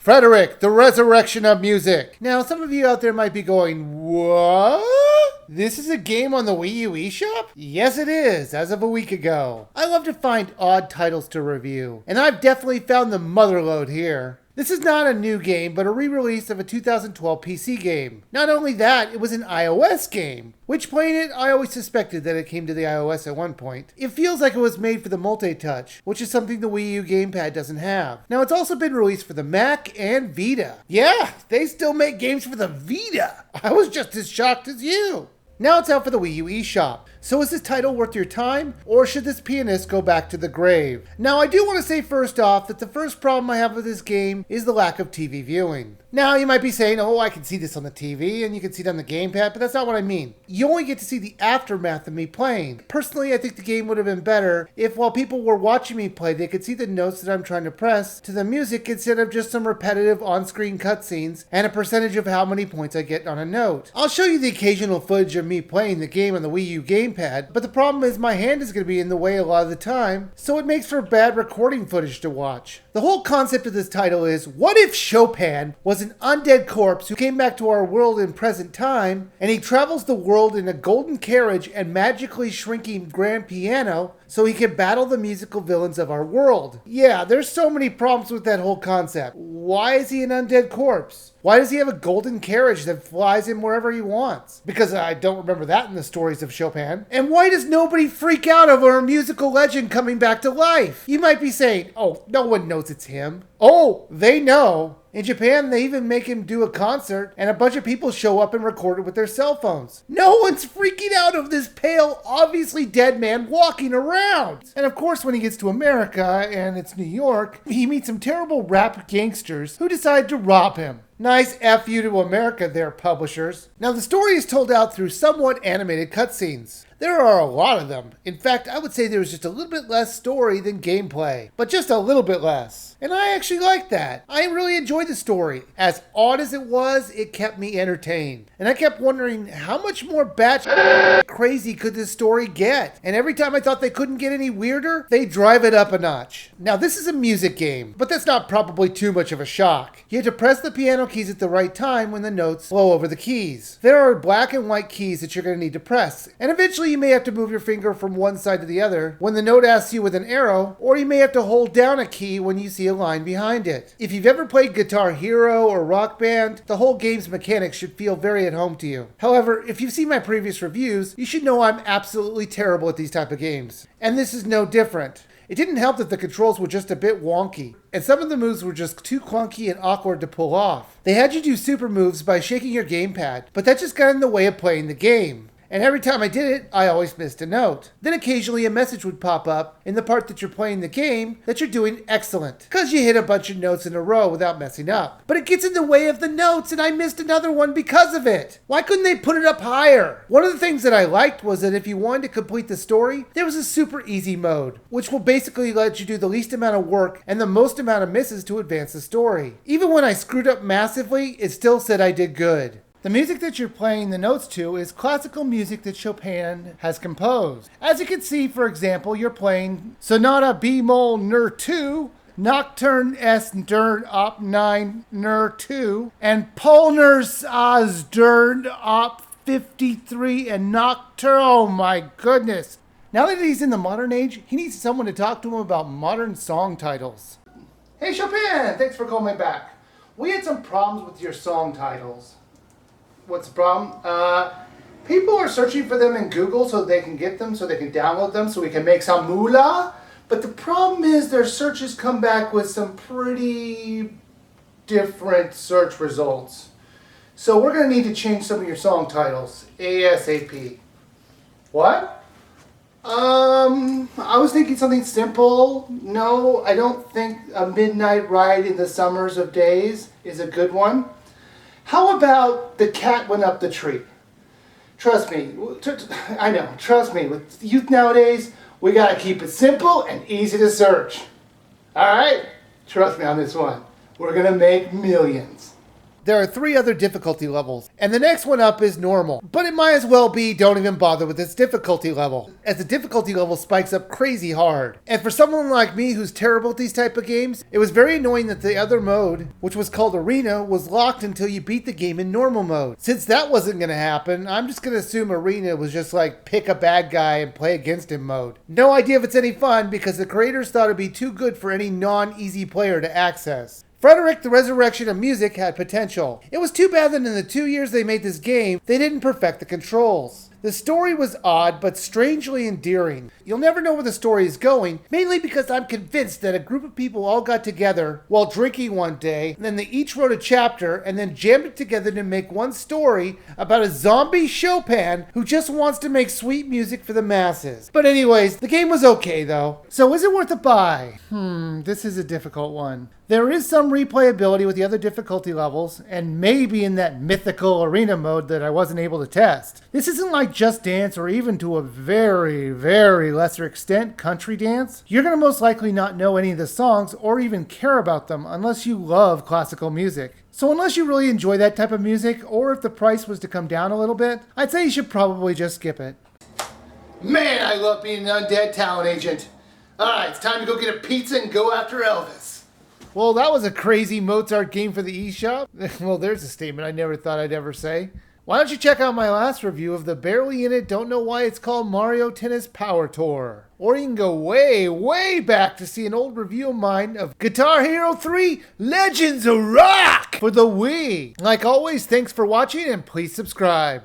Frederic, the resurrection of music. Now, some of you out there might be going, what? This is a game on the WiiU EShop? Yes, it is, as of a week ago. I love to find odd titles to review, and I've definitely found the motherlode here. This is not a new game, but a re-release of a 2012 PC game. Not only that, it was an iOS game. Which playing it, I always suspected that it came to the iOS at one point. It feels like it was made for the multi-touch, which is something the Wii U gamepad doesn't have. Now, it's also been released for the Mac and Vita. Yeah, they still make games for the Vita. I was just as shocked as you. Now it's out for the WiiU EShop. So is this title worth your time, or should this pianist go back to the grave? Now I do want to say first off that the first problem I have with this game is the lack of TV viewing. Now you might be saying, oh, I can see this on the TV and you can see it on the gamepad, but that's not what I mean. You only get to see the aftermath of me playing. Personally, I think the game would have been better if while people were watching me play, they could see the notes that I'm trying to press to the music instead of just some repetitive on-screen cutscenes and a percentage of how many points I get on a note. I'll show you the occasional footage of me playing the game on the Wii U gamepad, but the problem is my hand is going to be in the way a lot of the time, so it makes for bad recording footage to watch. The whole concept of this title is, what if Chopin was an undead corpse who came back to our world in present time, and he travels the world in a golden carriage and magically shrinking grand piano so he can battle the musical villains of our world? Yeah, there's so many problems with that whole concept. Why is he an undead corpse? Why does he have a golden carriage that flies him wherever he wants? Because I don't remember that in the stories of Chopin. And why does nobody freak out over a musical legend coming back to life? You might be saying, oh, no one knows it's him. Oh, they know. In Japan, they even make him do a concert, and a bunch of people show up and record it with their cell phones. No one's freaking out of this pale, obviously dead man walking around. And of course, when he gets to America, and it's New York, he meets some terrible rap gangsters who decide to rob him. Nice F you to America there, publishers. Now, the story is told out through somewhat animated cutscenes. There are a lot of them. In fact, I would say there was just a little bit less story than gameplay, but just a little bit less. And I actually like that. I really enjoyed the story. As odd as it was, it kept me entertained. And I kept wondering how much more batshit crazy could this story get? And every time I thought they couldn't get any weirder, they drive it up a notch. Now, this is a music game, but that's not probably too much of a shock. You have to press the piano keys at the right time when the notes flow over the keys. There are black and white keys that you're going to need to press, and eventually you may have to move your finger from one side to the other when the note asks you with an arrow, or you may have to hold down a key when you see a line behind it. If you've ever played Guitar Hero or Rock Band, the whole game's mechanics should feel very at home to you. However, if you've seen my previous reviews, you should know I'm absolutely terrible at these type of games. And this is no different. It didn't help that the controls were just a bit wonky, and some of the moves were just too clunky and awkward to pull off. They had you do super moves by shaking your gamepad, but that just got in the way of playing the game. And every time I did it, I always missed a note. Then occasionally a message would pop up in the part that you're playing the game that you're doing excellent, because you hit a bunch of notes in a row without messing up. But it gets in the way of the notes, and I missed another one because of it. Why couldn't they put it up higher? One of the things that I liked was that if you wanted to complete the story, there was a super easy mode, which will basically let you do the least amount of work and the most amount of misses to advance the story. Even when I screwed up massively, it still said I did good. The music that you're playing the notes to is classical music that Chopin has composed. As you can see, for example, you're playing Sonata B-moll Nur 2, Nocturne S Dern Op 9 Nur 2, and Polners Az Dern Op 53 and Nocturne. Oh my goodness. Now that he's in the modern age, he needs someone to talk to him about modern song titles. Hey Chopin, thanks for calling me back. We had some problems with your song titles. What's the problem? People are searching for them in Google so they can get them, so they can download them, so we can make some moolah. But the problem is their searches come back with some pretty different search results. So we're going to need to change some of your song titles ASAP. What? I was thinking something simple. No, I don't think A Midnight Ride in the Summers of Days is a good one. How about The Cat Went Up the Tree? Trust me, I know, trust me, with youth nowadays, we gotta keep it simple and easy to search. Alright? Trust me on this one. We're gonna make millions. there are 3 other difficulty levels, and the next one up is normal. But it might as well be don't even bother with its difficulty level, as the difficulty level spikes up crazy hard. And for someone like me who's terrible at these type of games, it was very annoying that the other mode, which was called Arena, was locked until you beat the game in normal mode. Since that wasn't going to happen, I'm just going to assume Arena was just like pick a bad guy and play against him mode. No idea if it's any fun because the creators thought it'd be too good for any non-easy player to access. Frederic, the Resurrection of Music had potential. It was too bad that in the 2 years they made this game, they didn't perfect the controls. The story was odd, but strangely endearing. You'll never know where the story is going, mainly because I'm convinced that a group of people all got together while drinking one day, and then they each wrote a chapter, and then jammed it together to make one story about a zombie Chopin who just wants to make sweet music for the masses. But anyways, the game was okay though. So is it worth a buy? This is a difficult one. There is some replayability with the other difficulty levels, and maybe in that mythical arena mode that I wasn't able to test. This isn't like Just Dance or even to a very, very lesser extent Country Dance. You're going to most likely not know any of the songs or even care about them unless you love classical music. So unless you really enjoy that type of music, or if the price was to come down a little bit, I'd say you should probably just skip it. Man, I love being an undead talent agent. Alright, it's time to go get a pizza and go after Elvis. Well, that was a crazy Mozart game for the eShop. Well, there's a statement I never thought I'd ever say. Why don't you check out my last review of the barely in it, don't know why it's called Mario Tennis Power Tour. Or you can go way, way back to see an old review of mine of Guitar Hero 3 Legends of Rock for the Wii. Like always, thanks for watching and please subscribe.